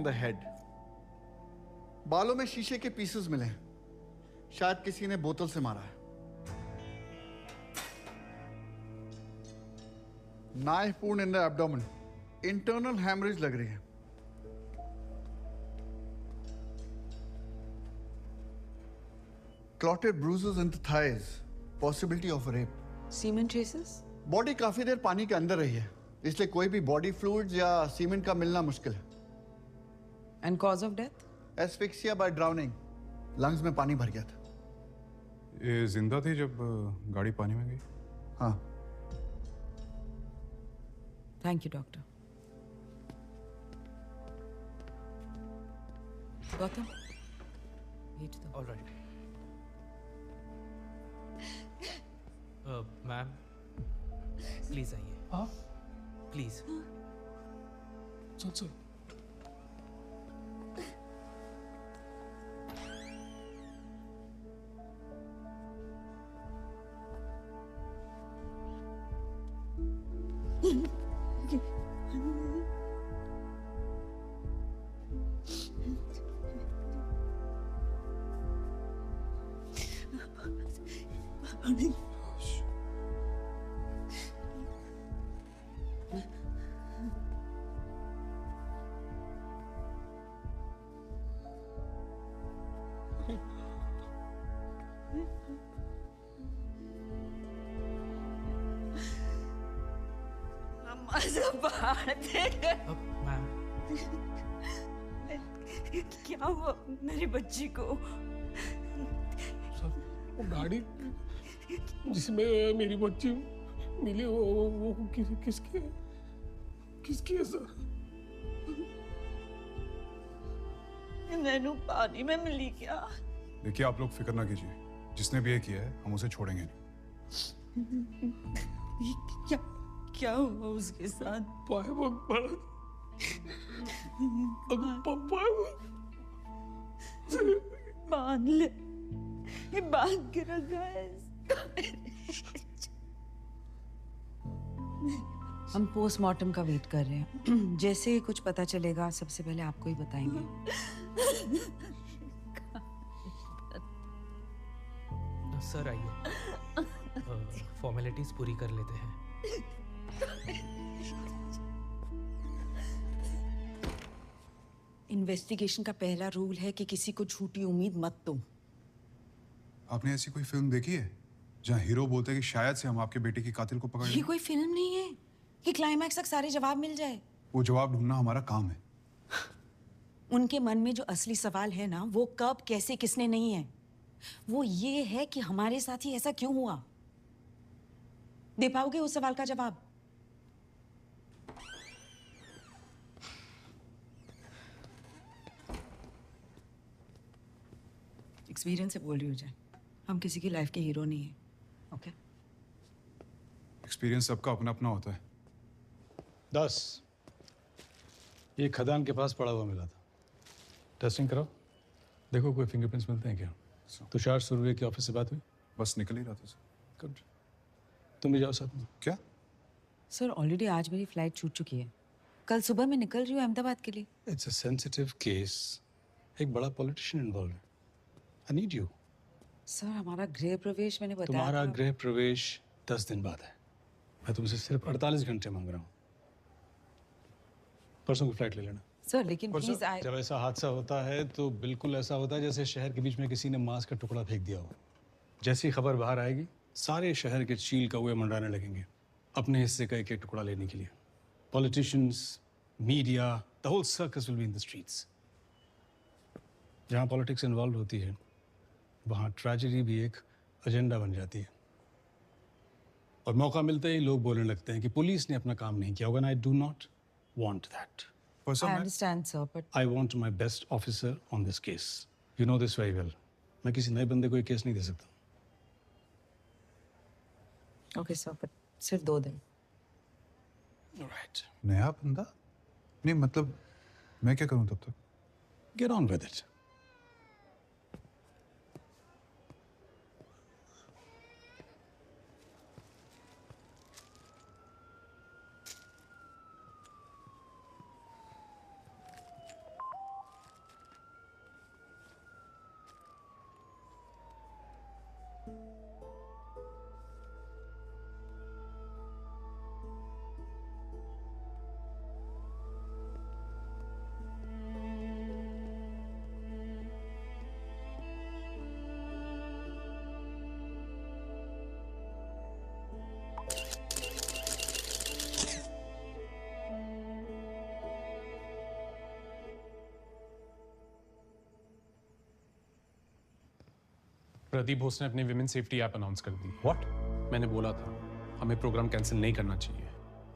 The head. बालों में शीशे के पीसेस मिले हैं, शायद किसी ने बोतल से मारा है। Knife wound in the abdomen, internal haemorrhage लग रही है। Clotted bruises in the thighs, possibility of rape. Cement traces? Body काफी देर पानी के अंदर रही है, इसलिए कोई भी बॉडी फ्लूइड्स या सीमेंट का मिलना मुश्किल है। And cause of death? Asphyxia by drowning, lungs में पानी भर गया था। ये जिंदा थी जब गाड़ी पानी में गई? हाँ। Thank you doctor. गौतम, भेज दो। ऑलराइट। मैम प्लीज आइए। हाँ प्लीज। सर मैम क्या हुआ मेरी बच्ची को? वो गाड़ी जिसमें मेरी बच्ची मिली वो किसकी है सर? नैनू पानी में मिली क्या? देखिए आप लोग फिक्र ना कीजिए, जिसने भी ये किया है हम उसे छोड़ेंगे नहीं। क्या हुआ उसके साथ? बांध ले, ये बांध के रखा है। हम पोस्टमार्टम का वेट कर रहे हैं। जैसे ही कुछ पता चलेगा सबसे पहले आपको ही बताएंगे। सर आइए, फॉर्मेलिटीज पूरी कर लेते हैं। इन्वेस्टिगेशन का पहला रूल है कि किसी को झूठी उम्मीद मत दो। आपने ऐसी कोई फिल्म देखी है जहाँ हीरो बोलते हैं कि शायद से हम आपके बेटे की कातिल को पकड़ ये लें? कोई फिल्म नहीं है कि क्लाइमैक्स तक सारे जवाब मिल जाए। वो जवाब ढूंढना हमारा काम है। उनके मन में जो असली सवाल है ना, वो कब, कैसे, किसने नहीं है। वो ये है कि हमारे साथ ही ऐसा क्यों हुआ। दे पाओगे उस सवाल का जवाब? एक्सपीरियंस से बोल रही हो जाए, हम किसी की लाइफ के हीरो नहीं है। ओके? एक्सपीरियंस सबका अपना अपना होता है। 10 ये खदान के पास पड़ा हुआ मिला था। टेस्टिंग कराओ, देखो कोई फिंगरप्रिंट्स मिलते हैं क्या। तुषार सुरवे की ऑफिस से बात हुई? बस निकल ही रहा था सर। गुड, तुम भी जाओ साथ में। क्या सर, ऑलरेडी आज मेरी फ्लाइट छूट चुकी है। कल सुबह मैं निकल रही हूँ अहमदाबाद के लिए। इट्स अ सेंसिटिव केस, एक बड़ा पॉलिटिशियन इन्वॉल्व है। I need you. सर, हमारा गृह प्रवेश मैंने बताया तुम्हारा था। गृह प्रवेश 10 दिन बाद है। मैं तुमसे सिर्फ 48 घंटे मांग रहा हूँ। परसों की फ्लाइट ले लेना। सर लेकिन प्लीज जब ऐसा हादसा होता है तो बिल्कुल ऐसा होता है जैसे शहर के बीच में किसी ने मांस का टुकड़ा फेंक दिया हो। जैसी खबर बाहर आएगी सारे शहर के चील कौवे मंडराने लगेंगे अपने हिस्से का एक एक टुकड़ा लेने के लिए। Politicians, media, the whole circus will be in the streets. जहाँ पॉलिटिक्स इन्वॉल्व होती है वहाँ ट्रेजेडी भी एक एजेंडा बन जाती है और मौका मिलते ही लोग बोलने लगते हैं कि पुलिस ने अपना काम नहीं किया होगा। I do not want that. I understand, sir, but I want my best officer on this case. You know this very well. मैं किसी नए बंदे को ये केस नहीं दे सकता। okay, sir, but सिर्फ 2 दिन। Alright. नया बंदा? नहीं मतलब मैं क्या करूं तब तक? Get on with it. Pradeep Bose ने अपनी विमेन सेफ्टी ऐप अनाउंस कर दी। व्हाट? मैंने बोला था हमें प्रोग्राम कैंसिल नहीं करना चाहिए।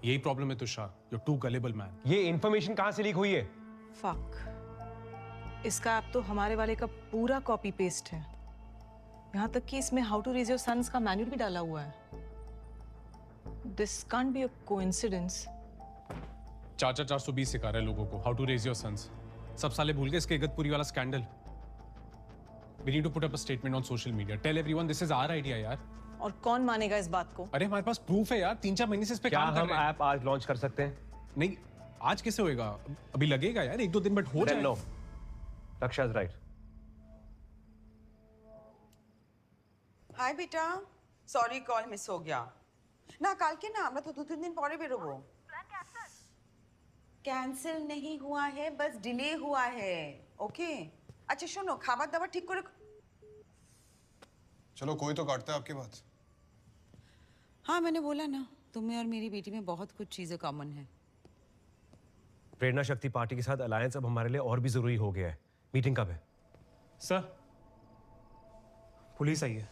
यही प्रॉब्लम है Tushar, you too gullible man. ये इंफॉर्मेशन कहां से लीक हुई है? फक, इसका ऐप तो हमारे वाले का पूरा कॉपी पेस्ट है। यहाँ तक कि इसमें how to raise your sons का मैन्यूअल भी डाला हुआ है। This can't be a coincidence. 420 सिखा रहे लोगों को how to raise your sons. सब साले भूल गए इसके इगतपुरी वाला scandal. We need to put up a statement on social media. Tell everyone this is our idea यार। और कौन मानेगा इस बात को? अरे हमारे पास प्रूफ है यार, 3-4 महीने से इस पे क्या काम कर हम रहे हैं। ऐप आज लॉन्च कर सकते हैं? नहीं, आज कैसे होएगा? अभी लगेगा यार 1-2 दिन, बट हो जाएगा। नो, लक्ष्य इज राइट। হাই বেটা, সরি কল মিস हो गया না। কালকে না আমরা তো 2-3 दिन পরে বেরোবো। कैंसिल नहीं हुआ है, बस डिले हुआ है। ओके अच्छा শোনো, খাবার দাবার ঠিক করে। चलो कोई तो काटता है आपकी बात। हाँ मैंने बोला ना, तुम्हें और मेरी बेटी में बहुत कुछ चीजें कॉमन है। प्रेरणा शक्ति पार्टी के साथ अलायंस अब हमारे लिए और भी जरूरी हो गया है। मीटिंग कब है? सर, पुलिस आई है।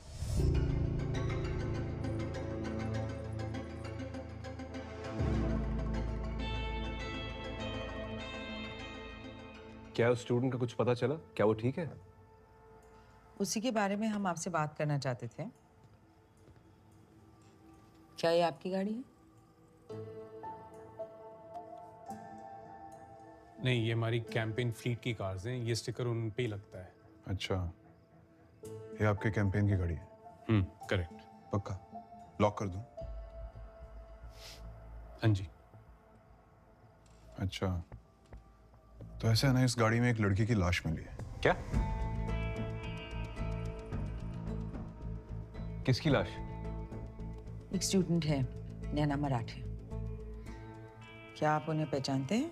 क्या उस स्टूडेंट का कुछ पता चला? क्या वो ठीक है? उसी के बारे में हम आपसे बात करना चाहते थे। क्या ये आपकी गाड़ी है? नहीं, ये हमारी कैंपेन फ्लीट की कार्स हैं। ये स्टिकर उन पे ही लगता है। अच्छा, ये आपके कैंपेन की गाड़ी है? करेक्ट। पक्का लॉक कर दूं? हाँ जी। अच्छा, तो ऐसा है ना, इस गाड़ी में एक लड़की की लाश मिली है। क्या? किसकी लाश? एक स्टूडेंट है, नैना मराठे। क्या आप उन्हें पहचानते हैं?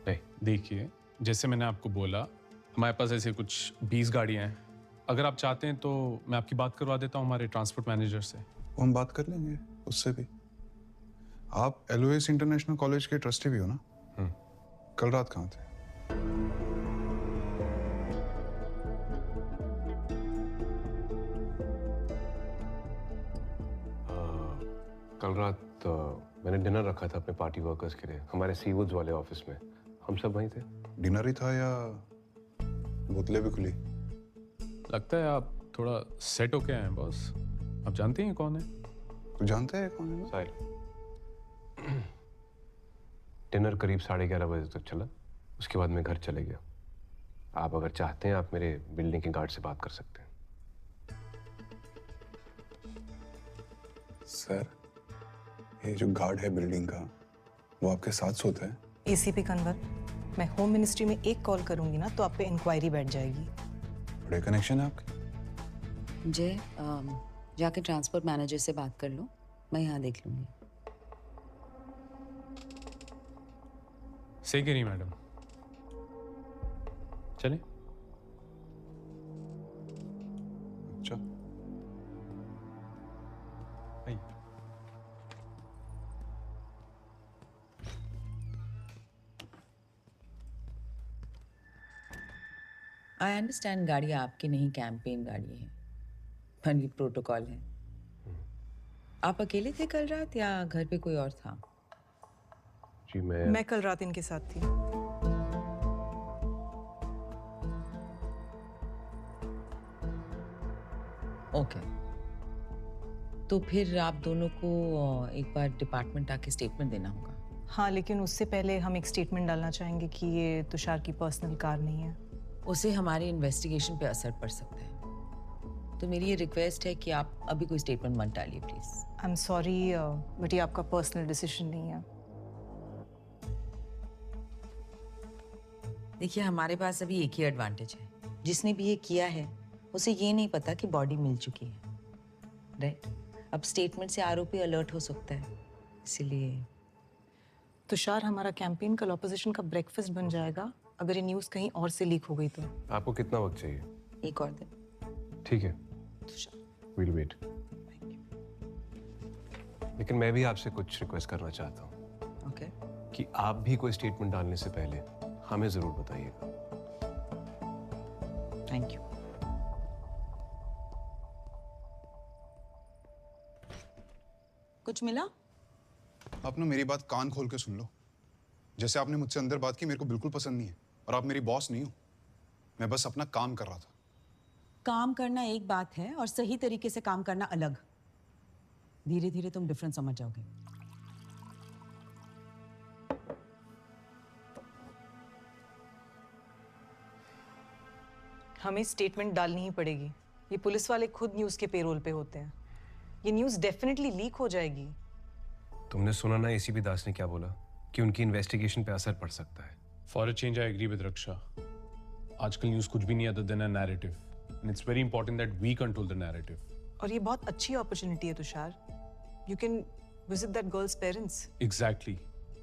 नहीं, देखिए जैसे मैंने आपको बोला, हमारे पास ऐसे कुछ 20 गाड़ियां हैं। अगर आप चाहते हैं तो मैं आपकी बात करवा देता हूँ हमारे ट्रांसपोर्ट मैनेजर से। वो हम बात कर लेंगे उससे भी। आप एलओएस इंटरनेशनल कॉलेज के ट्रस्टी भी हो ना? कल रात कहाँ थे? कल रात मैंने डिनर रखा था अपने पार्टी वर्कर्स के लिए हमारे सीवुड्स वाले ऑफिस में। हम सब वहीं थे। डिनर ही था या बोतलें भी खुली? लगता है आप थोड़ा सेट होके आए हैं बॉस। आप जानते हैं कौन है? तू जानते हैं कौन है? साहिल। डिनर करीब 11:30 बजे तक चला। उसके बाद मैं घर चले गया। आप अगर चाहते हैं आप मेरे बिल्डिंग के गार्ड से बात कर सकते हैं। सर, ये जो गार्ड है बिल्डिंग का, वो आपके साथ सोता है? एसीपी कन्वर, मैं होम मिनिस्ट्री में एक कॉल करूंगी ना तो आप पे इंक्वायरी बैठ जाएगी। बड़े कनेक्शन है आपके। जय, जाके ट्रांसपोर्ट मैनेजर से बात कर लो, मैं यहाँ देख लूंगी। सही कह रही मैडम। चलें? अच्छा, आइए। आई अंडरस्टैंड गाड़ी आपकी नहीं, कैंपेन गाड़ी है, पर ये प्रोटोकॉल है। आप अकेले थे कल रात या घर पे कोई और था? जी मैं कल रात इनके साथ थी। ओके, तो फिर आप दोनों को एक बार डिपार्टमेंट आके स्टेटमेंट देना होगा। हाँ, लेकिन उससे पहले हम एक स्टेटमेंट डालना चाहेंगे कि ये तुषार की पर्सनल कार नहीं है। उससे हमारी इन्वेस्टिगेशन पे असर पड़ सकता है, तो मेरी ये रिक्वेस्ट है कि आप अभी कोई स्टेटमेंट मत डालिए please. I am sorry, but ये आपका पर्सनल डिसीजन नहीं है। देखिए, हमारे पास अभी एक ही एडवांटेज है जिसने भी ये किया है उसे ये नहीं पता कि बॉडी मिल चुकी है, राइट? अब स्टेटमेंट से आरोपी अलर्ट हो सकता है, इसीलिए। तुषार, हमारा कैंपेन कल ऑपोजिशन का ब्रेकफास्ट बन जाएगा अगर ये न्यूज़ कहीं और से लीक हो गई तो। आपको कितना वक्त चाहिए? एक और दिन। ठीक है, विल वेट। लेकिन मैं भी आपसे कुछ रिक्वेस्ट करना चाहता हूँ। ओके। कि आप भी कोई स्टेटमेंट डालने से पहले हमें जरूर बताइएगा। Thank you. कुछ मिला? आप ना मेरी बात कान खोल के सुन लो। जैसे आपने मुझसे अंदर बात की मेरे को बिल्कुल पसंद नहीं है, और आप मेरी बॉस नहीं हो। मैं बस अपना काम कर रहा था। काम करना एक बात है और सही तरीके से काम करना अलग। धीरे धीरे तुम डिफरेंस समझ जाओगे। हमें स्टेटमेंट डालनी ही पड़ेगी। ये पुलिस वाले खुद न्यूज़ के पेरोल पे होते हैं। ये न्यूज़ डेफिनेटली लीक हो जाएगी। तुमने सुना ना एसीपी दास ने क्या बोला, कि उनकी इन्वेस्टिगेशन पे असर पड़ सकता है। For a change, I agree with Raksha. आजकल न्यूज़ कुछ भी नहीं other than a narrative, and it's very important that we control the narrative. और ये बहुत अच्छी अपॉर्चुनिटी है Tushar. You can visit that girl's parents. Exactly.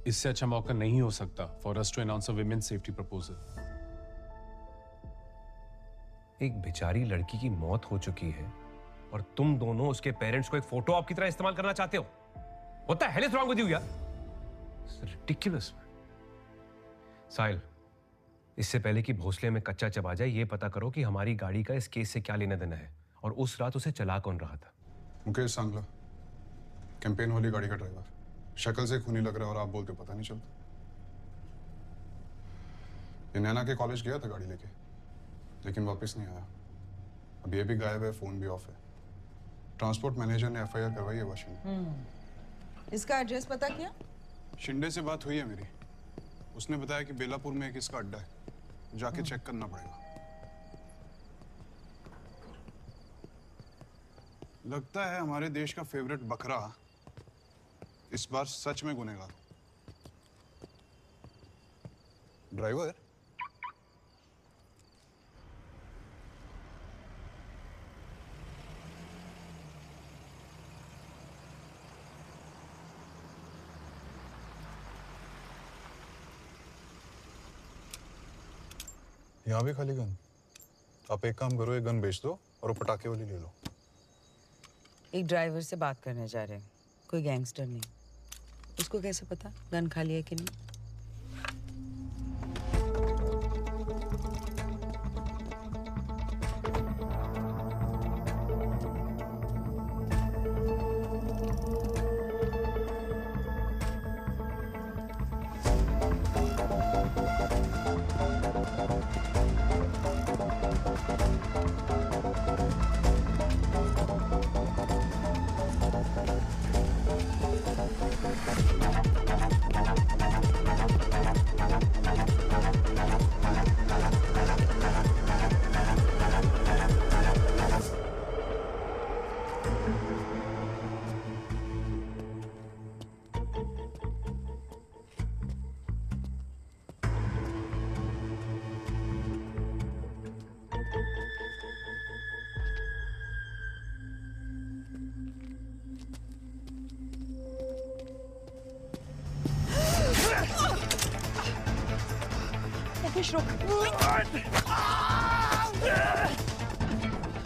इससे अच्छा मौका नहीं हो सकता for us to announce a women's safety proposal. एक बेचारी लड़की की मौत हो चुकी है और तुम दोनों उसके पेरेंट्स को एक फोटो ऑप की तरह इस्तेमाल करना चाहते हो। What the hell is wrong with you यार? It's ridiculous. साहिल, इससे पहले कि भोसले में कच्चा चबा जाए, ये पता करो कि हमारी गाड़ी का इस केस से क्या लेना देना है, और उस रात उसे चला कौन रहा था। मुकेश सांगला, कैंपेन वाली गाड़ी का ड्राइवर। शक्ल से खूनी लग रहा है और आप बोलते पता नहीं चलता। ये नैना के कॉलेज गया था गाड़ी लेके, लेकिन वापस नहीं आया। अब ये भी गायब है, फोन भी ऑफ है। ट्रांसपोर्ट मैनेजर ने एफआईआर करवाई है वाशी में। इसका एड्रेस पता किया? शिंदे से बात हुई है मेरी। उसने बताया कि बेलापुर में एक इसका अड्डा है, जाके चेक करना पड़ेगा। लगता है हमारे देश का फेवरेट बकरा इस बार सच में गुनहगार। ड्राइवर, यहाँ भी खाली गन। आप एक काम करो, एक गन बेच दो और वो पटाखे वाली ले लो। एक ड्राइवर से बात करने जा रहे हैं, कोई गैंगस्टर नहीं। उसको कैसे पता गन खाली है कि नहीं? मुकेश रुक।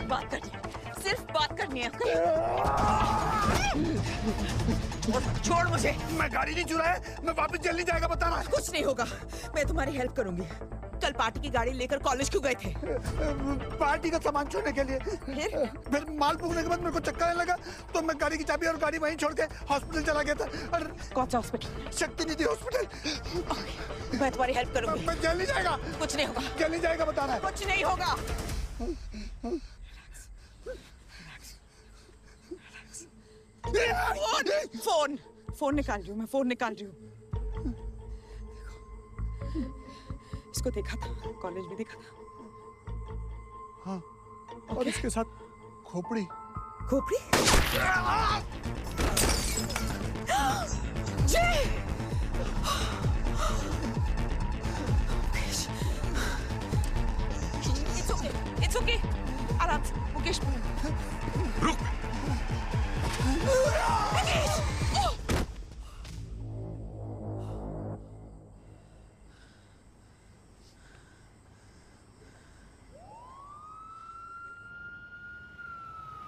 बात करनी, सिर्फ बात करनी है। छोड़ मुझे। मैं गाड़ी नहीं चुराया, मैं वापस जेल नहीं जाएगा, बता रहा। कुछ नहीं होगा, मैं तुम्हारी हेल्प करूंगी। कल पार्टी की गाड़ी लेकर कॉलेज क्यों गए थे? पार्टी का सामान छोड़ने के लिए। फिर माल पूछने के बाद मेरे को चक्कर आने लगा, तो मैं गाड़ी की चाबी और गाड़ी वहीं छोड़ के हॉस्पिटल चला गया था। और कौन सा हॉस्पिटल? शक्ति निधि हॉस्पिटल। मैं तुम्हारी हेल्प करूंगी। मैं जेल नहीं जाएगा। कुछ नहीं होगा। जेल नहीं जाएगा, बता रहा है। कुछ नहीं होगा। फोन फोन निकाल रही हूँ मैं, फोन निकाल रही हूँ। इसको देखा था, कॉलेज में देखा था। हाँ, और इसके साथ खोपड़ी। खोपड़ी? जय! It's okay. मुकेश रुक।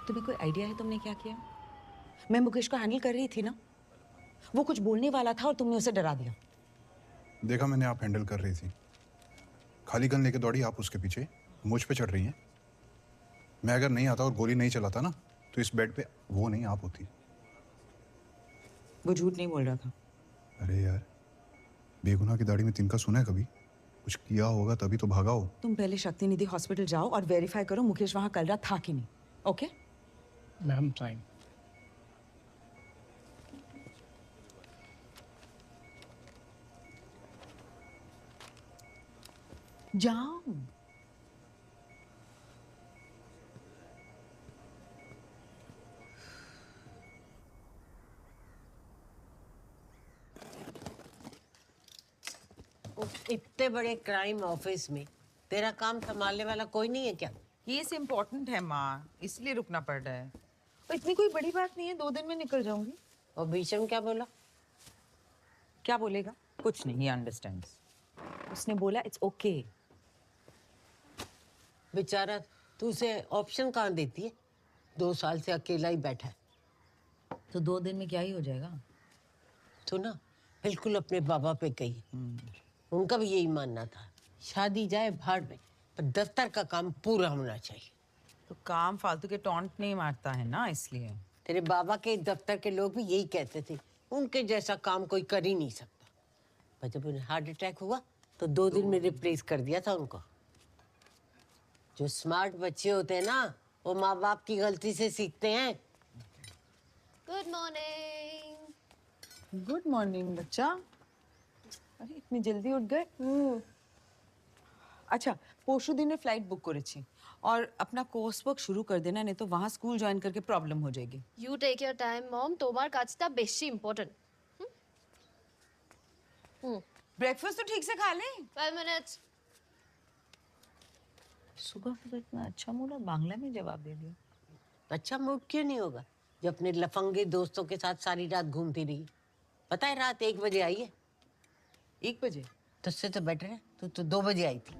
तुम्हें कोई आइडिया है तुमने क्या किया? मैं मुकेश को हैंडल कर रही थी ना, वो कुछ बोलने वाला था और तुमने उसे डरा दिया। देखा मैंने, आप हैंडल कर रही थी। खाली गन लेके दौड़ी आप उसके पीछे, मुझ पे चढ़ रही हैं। मैं अगर नहीं आता और गोली नहीं चलाता ना, तो इस बेड पे वो नहीं आप होती। वो झूठ नहीं बोल रहा था। अरे यार, बेगुनाह की दाढ़ी में तिनका सुना है कभी? कुछ किया होगा तभी तो भागा हो। तुम पहले शक्ति निधि हॉस्पिटल जाओ और वेरीफाई करो मुकेश वहां कल रात था कि नहीं। ओके? Ma'am sign. जाओ। इतने बड़े क्राइम ऑफिस में तेरा काम संभालने वाला कोई नहीं है क्या? केस इम्पोर्टेंट है माँ, इसलिए रुकना पड़ रहा है। और इतनी कोई बड़ी बात नहीं है, 2 दिन में निकल जाऊंगी। और भीषम क्या बोला? क्या बोलेगा? कुछ नहीं, ही अंडरस्टैंड्स। उसने बोला इट्स ओके। बेचारा, तू उसे ऑप्शन कहाँ देती है? 2 साल से अकेला ही बैठा है। तो 2 दिन में क्या ही हो जाएगा? तू ना बिल्कुल अपने बाबा पे गई। उनका भी यही मानना था, शादी जाए भाड़ में, पर दफ्तर का काम पूरा होना चाहिए। तो काम फालतू के टॉन्ट नहीं मारता है ना, इसलिए। तेरे बाबा के दफ्तर के लोग भी यही कहते थे, उनके जैसा काम कोई कर ही नहीं सकता। पर जब उन्हें हार्ट अटैक हुआ तो 2 दिन में रिप्लेस कर दिया था उनको। जो स्मार्ट बच्चे होते हैं ना, वो माँ बाप की गलती से सीखते हैं। Good morning. गुड मॉर्निंग बच्चा। अरे इतनी जल्दी उठ गए? अच्छा, परसों दिन में फ्लाइट बुक करेছি और अपना कोर्स वर्क शुरू कर देना, नहीं तो वहां स्कूल ज्वाइन करके प्रॉब्लम हो जाएगी। You take your time, mom. তোমার কাজটা বেশি ইম্পর্টেন্ট। ब्रेकफास्ट तो ठीक से खा ले। 12 minutes. सुबह तो इतना अच्छा मूड और बांग्ला में जवाब दे दिया। अच्छा मूड क्यों नहीं होगा जब अपने लफंगे दोस्तों के साथ सारी रात घूमती रही? पता है रात 1 बजे आई है। 1 बजे? तुझसे तो बेटर है, तू तो 2 बजे आई थी।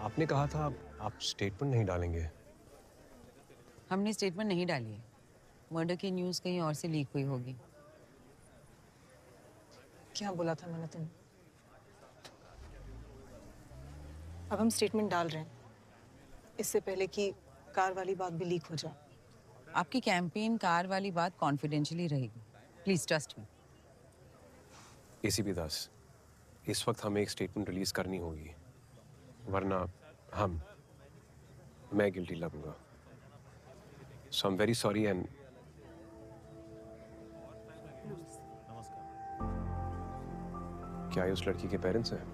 आपने कहा था आप स्टेटमेंट नहीं डालेंगे। हमने स्टेटमेंट नहीं डाली है। मर्डर की न्यूज़ कहीं और से लीक हुई होगी। क्या बोला था मैंने तुम्हें? अब हम स्टेटमेंट डाल रहे हैं, इससे पहले कि कार वाली बात भी लीक हो जाए। आपकी कैंपेन कार वाली बात कॉन्फिडेंशियली रहेगी। Please trust me. एसीपी दास, इस वक्त हमें एक स्टेटमेंट रिलीज करनी होगी, वरना मैं गिल्टी लगूंगा। So I am very sorry. And क्या ये उस लड़की के पेरेंट्स हैं?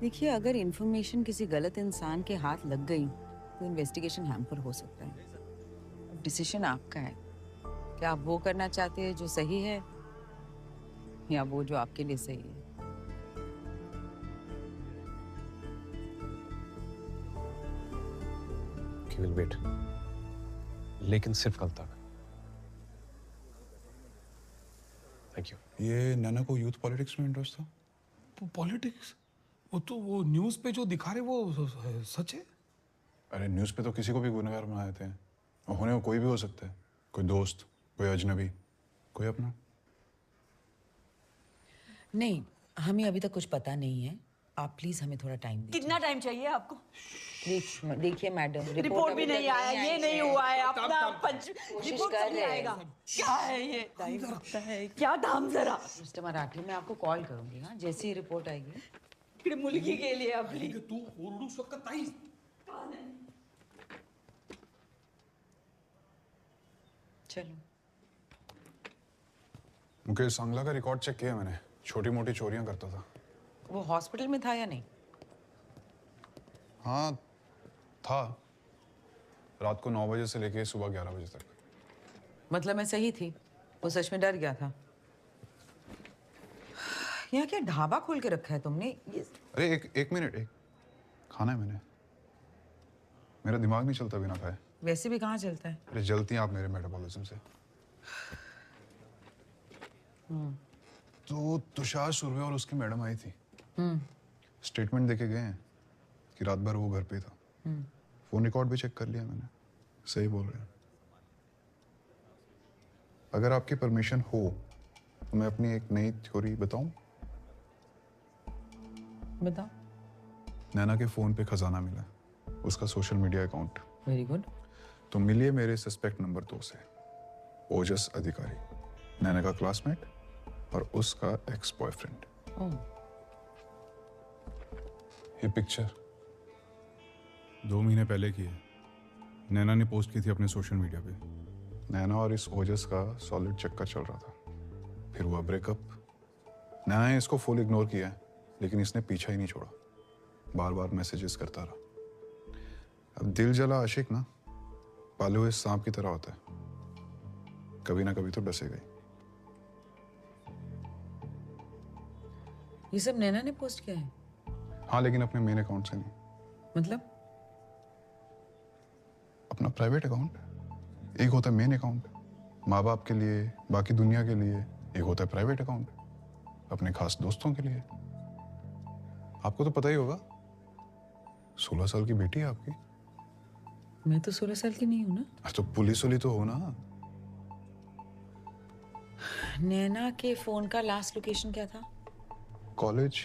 देखिए, अगर इंफॉर्मेशन किसी गलत इंसान के हाथ लग गई तो इन्वेस्टिगेशन हैम्पर हो सकता है। डिसीजन आपका है कि आप वो करना चाहते हैं जो सही है या वो जो आपके लिए सही है। विल वेट, लेकिन सिर्फ कल तक। Thank you. ये नैना को यूथ पॉलिटिक्स में इंटरेस्ट था? पॉलिटिक्स? वो न्यूज़ पे जो दिखा रहे वो सच है? अरे न्यूज़ पे तो किसी को भी गुनहगार बना देते हैं, और होने को कोई भी हो सकता है। कोई दोस्त, कोई अजनबी, कोई अपना। नहीं, हमें अभी तक कुछ पता नहीं है। आप प्लीज हमें थोड़ा टाइम दीजिए। कितना टाइम चाहिए आपको? देखिए मैडम, रिपोर्ट भी नहीं आया, ये नहीं हुआ है अपना कोशिश रिपोर्ट कर कब रहे आएगा? हैं। क्या है ये? टाइम लगता है क्या? दाम जरा मिस्टर मराठी, मैं आपको कॉल करूंगी हाँ, जैसे ही रिपोर्ट आएगी। इकडे मुलगी गेली आपली. तू ओरडू शकत नाहीस. चलो मुकेश सांगला का रिकॉर्ड चेक किया मैंने, छोटी मोटी चोरियां करता था। वो हॉस्पिटल में था या नहीं? हाँ था, रात को 9 बजे से लेके सुबह 11 बजे तक। मतलब मैं सही थी, वो सच में डर गया था। यहाँ क्या ढाबा खोल के रखा है तुमने? ये अरे एक मिनट, खाना है मैंने, मेरा दिमाग नहीं चलता बिना खाए। वैसे भी कहाँ चलता है? अरे जलती हैं आप मेरे मेटाबॉलिज्म से। तो तुषार सुर्वे और उसकी मैडम आई थी, स्टेटमेंट देके गए हैं कि रात भर वो घर पे था। फोन रिकॉर्ड भी चेक कर लिया मैंने, सही बोल रहे हैं। अगर आपकी परमिशन हो तो मैं अपनी एक नई थ्योरी बताऊं? बताओ। नैना के फोन पे खजाना मिला, उसका social media account. Very good. तो मिलिए मेरे सस्पेक्ट नंबर 2 से, ओजस अधिकारी, नैना का क्लासमेट और उसका एक्स बॉयफ्रेंड। ये पिक्चर 2 महीने पहले की है, नैना ने पोस्ट की थी अपने सोशल मीडिया पे। नैना और इस ओजस का सॉलिड चक्कर चल रहा था, फिर हुआ ब्रेकअप। नैना ने इसको फुल इग्नोर किया है, लेकिन इसने पीछा ही नहीं छोड़ा, बार बार मैसेजेस करता रहा। अब दिल जला आशिक ना पाले हुए सांप की तरह होता है, कभी ना कभी तो डसेगा ही। ये सब नैना ने पोस्ट किया है? हाँ, लेकिन अपने मेन अकाउंट से नहीं। मतलब? अपना प्राइवेट अकाउंट। एक होता है मेन अकाउंट, माँ बाप के लिए, बाकी दुनिया के लिए। एक होता है प्राइवेट अकाउंट, अपने खास दोस्तों के लिए। आपको तो पता ही होगा, 16 साल की बेटी है आपकी। मैं तो 16 साल की नहीं हूं ना। तो पुलिस वाली तो हो ना। नैना के फोन का लास्ट लोकेशन क्या था? कॉलेज,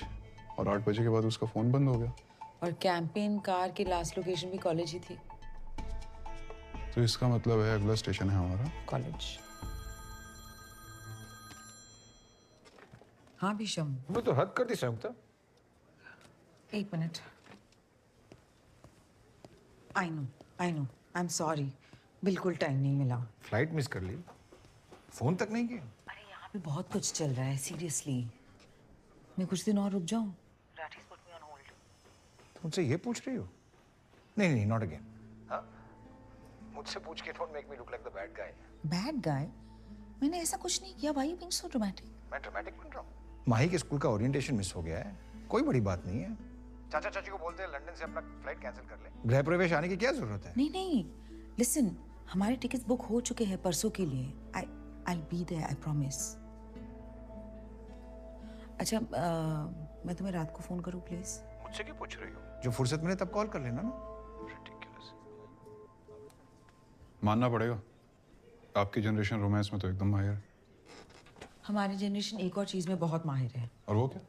और 8 बजे के बाद उसका फोन बंद हो गया। और कैंपेन कार की लास्ट लोकेशन भी कॉलेज ही थी। तो इसका मतलब है अगला स्टेशन है हमारा कॉलेज। हाँ विषम, वो तो हद कर दी संयुक्ता। 1 minute. I know, I am sorry, बिल्कुल टाइम नहीं मिला। फ्लाइट मिस कर ली, फोन तक नहीं किया। अरे यहाँ पे बहुत कुछ चल रहा है, सीरियसली। मैं कुछ दिन और रुक जाऊं? मुझसे ये पूछ रही हो? नहीं नहीं, नॉट अगेन। मुझसे पूछ के don't make me look like the bad guy. Bad guy? मैंने ऐसा कुछ नहीं किया। भाई बीइंग सो ड्रामेटिक। मैं ड्रामेटिक बन रहा हूँ? माही के स्कूल का ओरिएंटेशन मिस हो गया है, कोई बड़ी बात नहीं है। चाचा चाची को बोलते हैं लंदन से अपना फ्लाइट कैंसिल कर ले, गृह प्रवेश आने की क्या जरूरत है? नहीं, लिसन, हमारे टिकट्स बुक हो चुके हैं परसों के लिए। I will be there, I promise. अच्छा, मैं तुम्हें रात को फोन करूं प्लीज? मुझसे क्यों पूछ रही हो? जो फुर्सत मिले तब कॉल कर लेना ना। मानना पड़ेगा, आपकी जनरेशन रोमांस में तो एकदम माहिर है। हमारी जनरेशन एक और चीज में बहुत माहिर है। और वो क्या?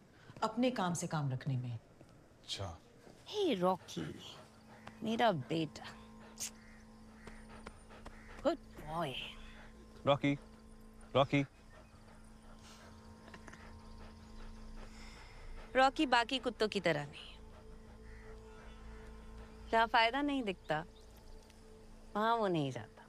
अपने काम से काम रखने में। अच्छा। हे रॉकी, मेरा बेटा, good boy. Rocky, Rocky. Rocky बाकी कुत्तों की तरह नहीं, जहाँ फायदा नहीं दिखता वहां वो नहीं जाता।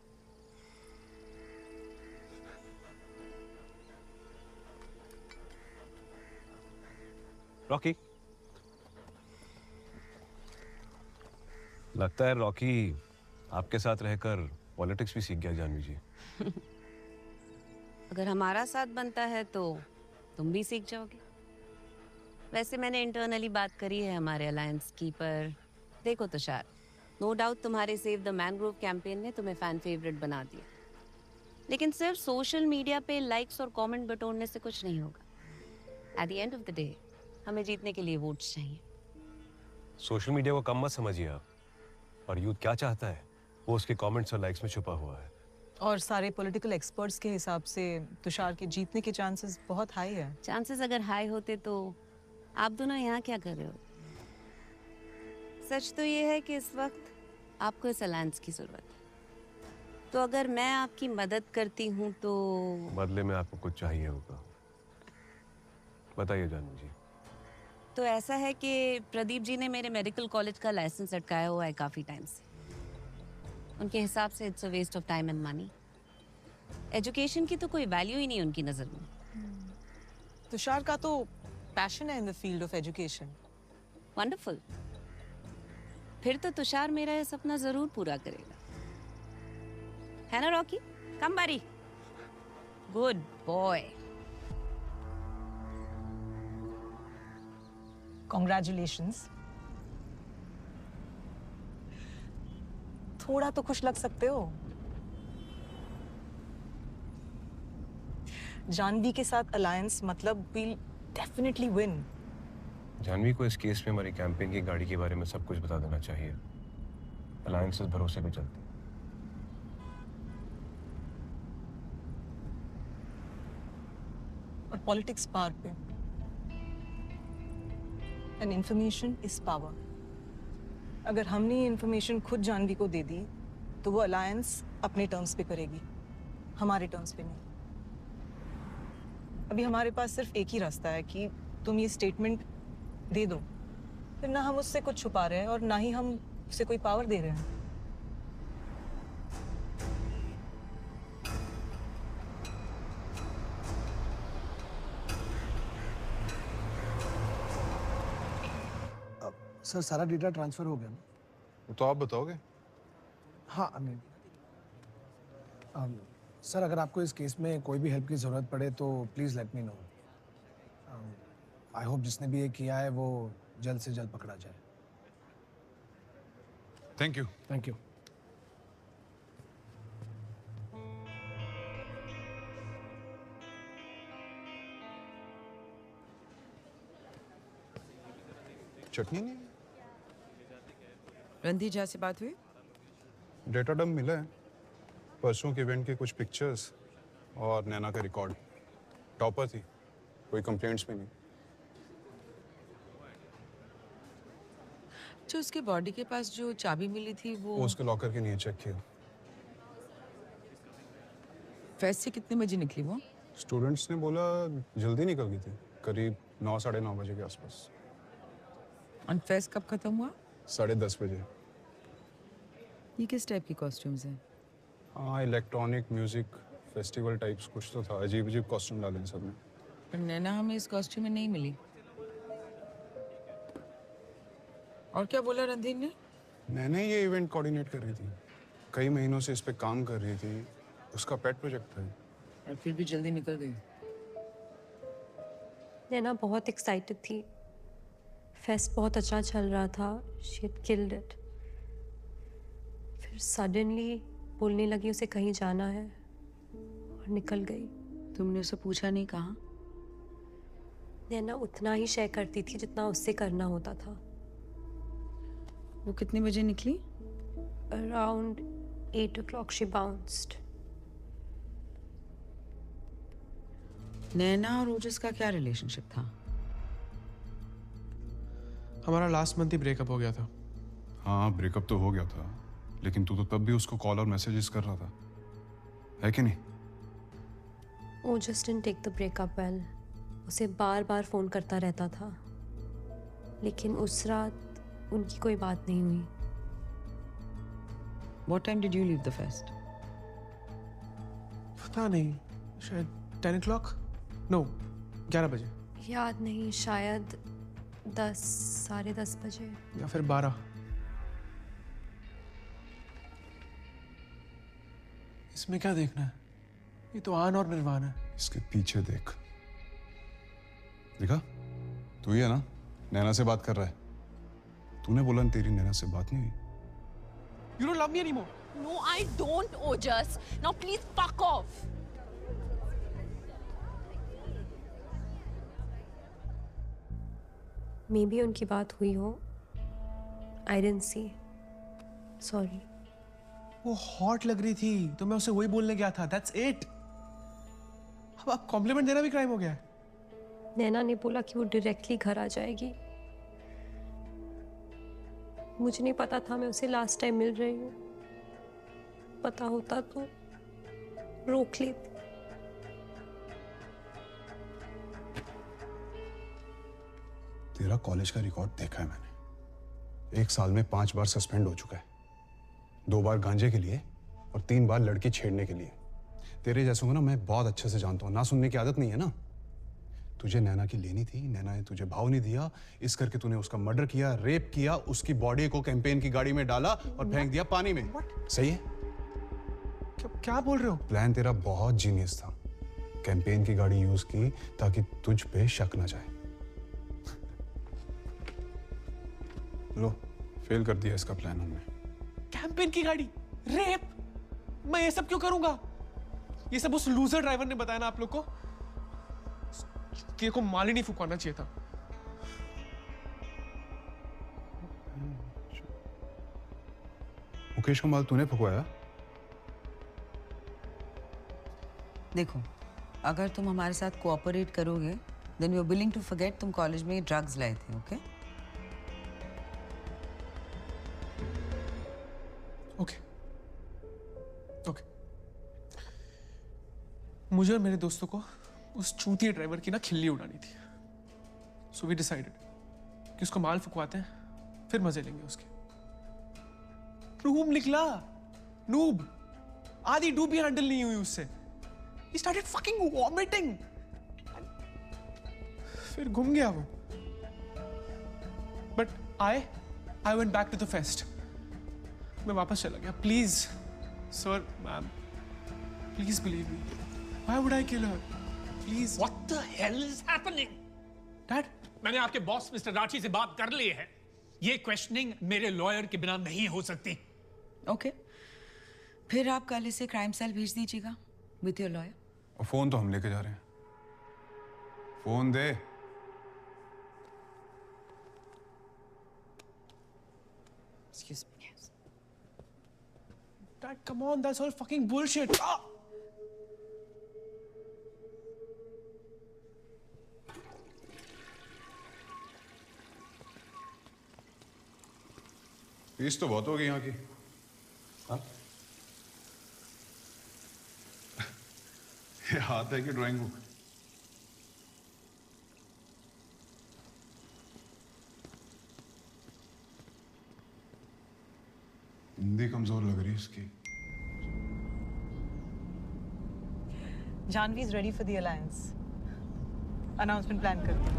रॉकी, लगता है रॉकी आपके साथ रहकर पॉलिटिक्स भी सीख गया जानवी जी। अगर हमारा साथ बनता है तो तुम भी सीख जाओगे। वैसे मैंने इंटरनली बात करी है हमारे अलायंस की, पर देखो तुषार, नो डाउट तुम्हारे सेव द मैनग्रोव कैंपेन ने तुम्हें फैन फेवरेट बना दिया, लेकिन सिर्फ सोशल मीडिया पे लाइक्स और कमेंट बटोरने से कुछ नहीं होगा। At the end of the day हमें जीतने के लिए वोट्स चाहिए। सोशल मीडिया को कम मत समझिए आप, और यूथ क्या चाहता है वो उसके कमेंट्स और लाइक्स में छुपा हुआ है। और सारे पॉलिटिकल एक्सपर्ट्स के हिसाब से तुषार के जीतने के चांसेस बहुत हाई है। चांसेस अगर हाई होते तो आप दोनों यहाँ क्या कर रहे हो? सच तो ये है कि इस वक्त आपको इस अलायंस की जरूरत है। तो अगर मैं आपकी मदद करती हूँ तो बदले में आपको कुछ चाहिए होगा, बताइए जानवी जी। तो ऐसा है कि प्रदीप जी ने मेरे मेडिकल कॉलेज का लाइसेंस अटकाया हुआ है काफी टाइम से। उनके हिसाब से it's a waste of time and money. Education की तो कोई वैल्यू ही नहीं उनकी नजर में। तुषार का तो पैशन है in the field of education. Wonderful. फिर तो तुषार मेरा ये सपना जरूर पूरा करेगा, है ना रॉकी? कम बारी। Good boy. कॉन्ग्रेचुलेशंस। थोड़ा तो खुश लग सकते हो। जानवी के साथ अलायंस मतलब we'll definitely win। जानवी को इस केस में हमारी कैंपेन की गाड़ी के बारे में सब कुछ बता देना चाहिए। अलायंसेस भरोसे पे चलती। और पॉलिटिक्स पावर पे। And information is power. अगर हमने ये इंफॉर्मेशन खुद जानवी को दे दी तो वो अलायंस अपने टर्म्स पे करेगी, हमारे टर्म्स पे नहीं। अभी हमारे पास सिर्फ एक ही रास्ता है कि तुम ये स्टेटमेंट दे दो, फिर ना हम उससे कुछ छुपा रहे हैं और ना ही हम उसे कोई पावर दे रहे हैं। सर सारा डेटा ट्रांसफर हो गया ना? तो आप बताओगे? हाँ अनिल। सर अगर आपको इस केस में कोई भी हेल्प की ज़रूरत पड़े तो please let me know. I hope जिसने भी ये किया है वो जल्द से जल्द पकड़ा जाए। Thank you. Thank you. चटनी नहीं? रणधीर झा से बात हुई? डेटा डंप मिला है, परसों के इवेंट के कुछ पिक्चर्स और नैना का रिकॉर्ड। टॉपर थी, कोई कंप्लेंट्स भी नहीं। जो उसके बॉडी के पास जो चाबी मिली थी वो उसके लॉकर के नीचे चेक किया। फेस्ट से कितने बजे निकली वो? स्टूडेंट्स ने बोला जल्दी निकल गई थी, करीब 9 साढ़े 9 बजे के आसपास। और फेस्ट कब खत्म हुआ? 10:30 बजे। ये किस टाइप की कॉस्ट्यूम्स हैं? हाँ, इलेक्ट्रॉनिक म्यूजिक फेस्टिवल टाइप्स कुछ तो था। अजीब अजीब कॉस्ट्यूम डाले हैं सबने। पर नैना हमें इस कॉस्ट्यूम में नहीं मिली। और क्या बोला रणधीर ने? नैना ये इवेंट कोऑर्डिनेट कर रही थी, कई महीनों से इस पे काम कर रही थी। उसका पेट प्रोजेक्ट था। और फिर भी जल्दी निकल गई। नैना बहुत एक्साइटेड थी, फेस्ट बहुत अच्छा चल रहा था, शी हैड किल्ड इट। फिर सडनली बोलने लगी उसे कहीं जाना है और निकल गई। तुमने उसे पूछा नहीं कहाँ? नैना उतना ही शेयर करती थी जितना उससे करना होता था। वो कितने बजे निकली? Around 8 o'clock she bounced. नैना और ओजस का क्या रिलेशनशिप था? हमारा लास्ट मंथ ही ब्रेकअप हो गया था। हाँ, ब्रेकअप तो हो गया था, लेकिन तू तो तब भी उसको कॉल और मैसेजेस कर रहा था, है कि नहीं? Ojas didn't take the breakup well. उसे बार बार फोन करता रहता था, लेकिन उस रात उनकी कोई बात नहीं हुई। What time did you leave the fest? पता नहीं, शायद 10 o'clock? No, 11 बजे याद नहीं, शायद 10 साढ़े 10 बजे या फिर 12। इसमें क्या देखना है? ये तो आन और निर्वाण है। इसके पीछे देख। देखा? तू ही है ना, नैना से बात कर रहा है। तूने बोला न तेरी नैना से बात नहीं हुई। You don't love me anymore. No, I don't, Ojas. Now please fuck off. May be उनकी बात हुई हो। I didn't see, sorry. वो हॉट लग रही थी तो मैं उसे वही बोलने गया था। That's it. अब आप कॉम्प्लीमेंट देना भी क्राइम हो गया है। नैना ने बोला कि वो डायरेक्टली घर आ जाएगी। मुझे नहीं पता था मैं उसे लास्ट टाइम मिल रही हूँ। पता होता तो रोक लेती। तेरा कॉलेज का रिकॉर्ड देखा है मैंने। 1 साल में 5 बार सस्पेंड हो चुका है। 2 बार गांजे के लिए और 3 बार लड़की छेड़ने के लिए। तेरे जैसों को ना मैं बहुत अच्छे से जानता हूँ। ना सुनने की आदत नहीं है ना। तुझे नैना की लेनी थी, नैना ने तुझे भाव नहीं दिया, इस करके तूने उसका मर्डर किया, रेप किया, उसकी बॉडी को कैंपेन की गाड़ी में डाला और फेंक दिया पानी में। सही है? क्या बोल रहे हो? प्लान तेरा बहुत जीनियस था। कैंपेन की गाड़ी यूज की ताकि तुझ पे शक ना जाए। लो, फेल कर दिया इसका प्लान हमने। कैंपेन की गाड़ी, रेप, मैं ये सब क्यों करूंगा? ये सब उस लूजर ड्राइवर ने बताया ना आप लोग को। तेरे को माल ही नहीं फुकवाना चाहिए था। मुकेश को माल तूने फुकवाया? देखो, अगर तुम हमारे साथ कोऑपरेट करोगे, then we are willing to forget तुम कॉलेज में ड्रग्स लाए थे, ओके? ओके। मुझे और मेरे दोस्तों को उस चूतिया ड्राइवर की ना खिल्ली उड़ानी थी। सो वी डिसाइडेड कि उसको माल फुकवाते हैं, फिर मजे लेंगे उसके। नूब निकला, नूब। आधी डूब भी हैंडल नहीं हुई उससे। He started fucking vomiting. फिर घूम गया वो। But I went back to the fest. मैं वापस चला गया। Please, sir, ma'am, please believe me. Why would I kill her? Please. What the hell is happening? Dad, मैंने आपके बॉस मिस्टर राठी से बात कर ली है। ये क्वेश्चनिंग मेरे लॉयर के बिना नहीं हो सकती। ओके, फिर आप कल इसे क्राइम सेल भेज दीजिएगा विथ योर लॉयर। और फोन तो हम लेके जा रहे हैं। Phone they. Excuse me. Dad, come on, that's all fucking bullshit. Ah! Fees तो बहुत होगी यहाँ की। हाँ? ये हाथ है कि ड्राइंग बुक? हिंदी कमजोर लग रही है इसकी। Janvi is ready for the alliance. Announcement plan कर दी।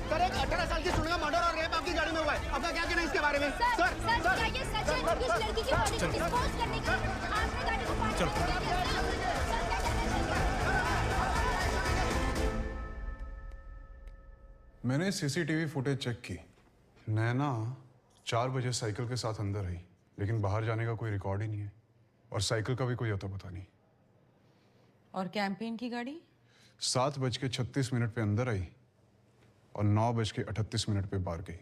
सर, एक 18 साल की सुनगा मर्डर और रेप आपकी गाड़ी में हुआ है। आपका क्या कहना है इसके बारे में? सर, क्या ये सच है कि उस लड़की की बॉडी को डिस्पोज करने के लिए आपने गाड़ी को पार्क कर दिया? मैंने सीसीटीवी फुटेज चेक की। नैना 4 बजे साइकिल के साथ अंदर आई, लेकिन बाहर जाने का कोई रिकॉर्ड ही नहीं है और साइकिल का भी कोई अता पता नहीं। और कैंपेन की गाड़ी 7:36 पे अंदर आई और 9:38 पे बाहर गई।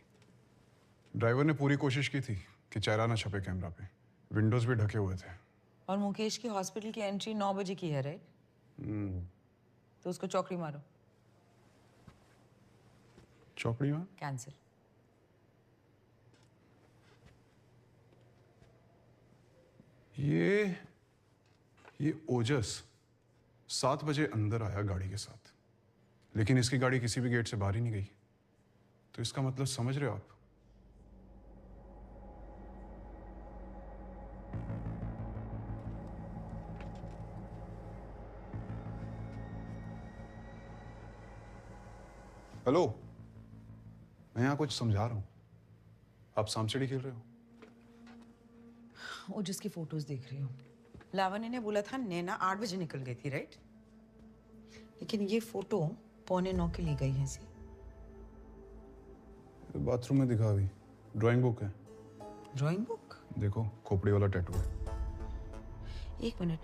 ड्राइवर ने पूरी कोशिश की थी कि चेहरा ना छपे कैमरा पे। विंडोज भी ढके हुए थे। और मुकेश की हॉस्पिटल की एंट्री 9 बजे की है, राइट? तो उसको चौकड़ी मारो। चौकड़ी में कैंसिल। ये ओजस 7 बजे अंदर आया गाड़ी के साथ, लेकिन इसकी गाड़ी किसी भी गेट से बाहर ही नहीं गई। तो इसका मतलब समझ रहे हो आप? हेलो, मैं यहाँ कुछ समझा रहा हूँ। आप सांप-सीढ़ी खेल रहे हो? ओजस की फोटोज देख रही हूँ। लावण्य ने बोला था नैना 8 बजे निकल गई थी, राइट? लेकिन ये फोटो 8:45 की ली गई है इसे। बाथरूम में दिखा अभी। ड्राइंग बुक है। Drawing book? देखो, खोपड़ी वाला टैटू है। एक मिनट,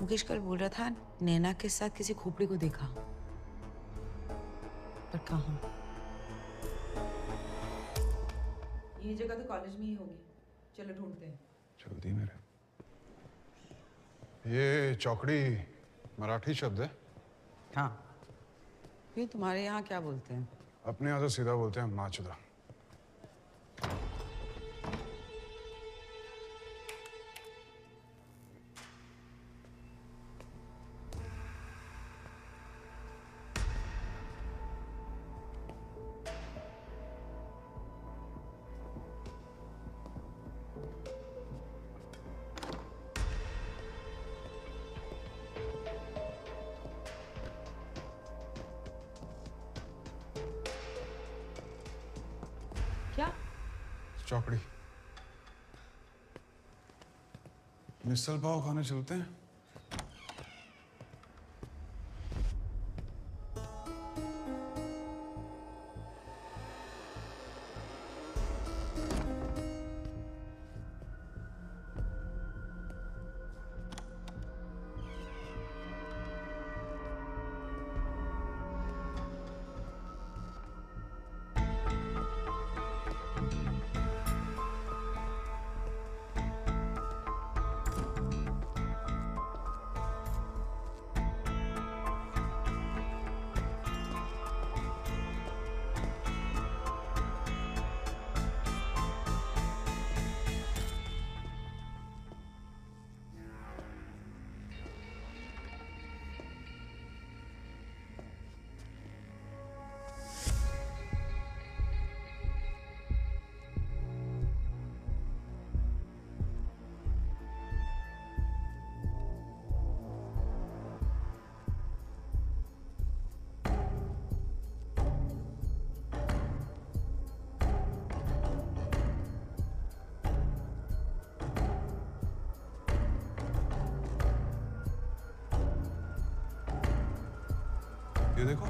मुकेश कल बोल रहा था नैना के साथ किसी खोपड़ी को देखा, पर कहाँ? ये जगह तो कॉलेज में ही होगी। चलो ढूंढते हैं। जल्दी मेरे। ये चौकड़ी मराठी शब्द है? हाँ। फिर तुम्हारे यहाँ क्या बोलते हैं? अपने यहाँ तो सीधा बोलते हैं माचुदा। क्या? चौकड़ी। मिसल पाव खाने चलते हैं? ये देखो।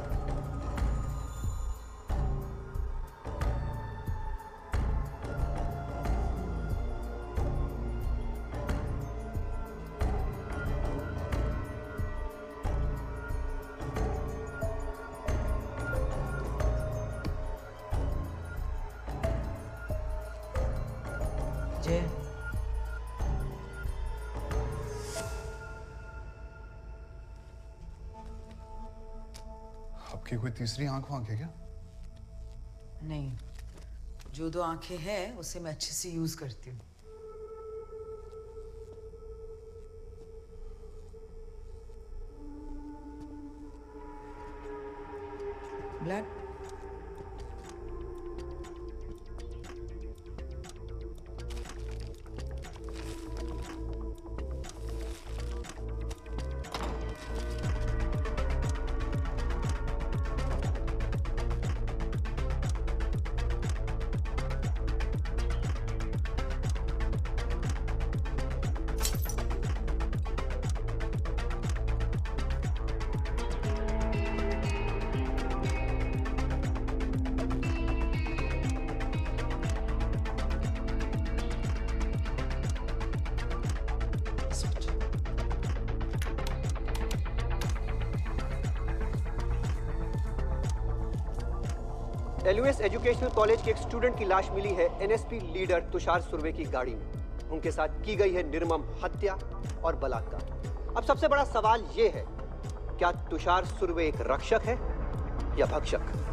जय। आपकी कोई तीसरी आंख वांख है क्या? नहीं, जो दो आंखें हैं उसे मैं अच्छे से यूज करती हूँ। ब्लड। LUS एजुकेशनल कॉलेज के एक स्टूडेंट की लाश मिली है NSP लीडर तुषार सुर्वे की गाड़ी में। उनके साथ की गई है निर्मम हत्या और बलात्कार। अब सबसे बड़ा सवाल यह है, क्या तुषार सुर्वे एक रक्षक है या भक्षक?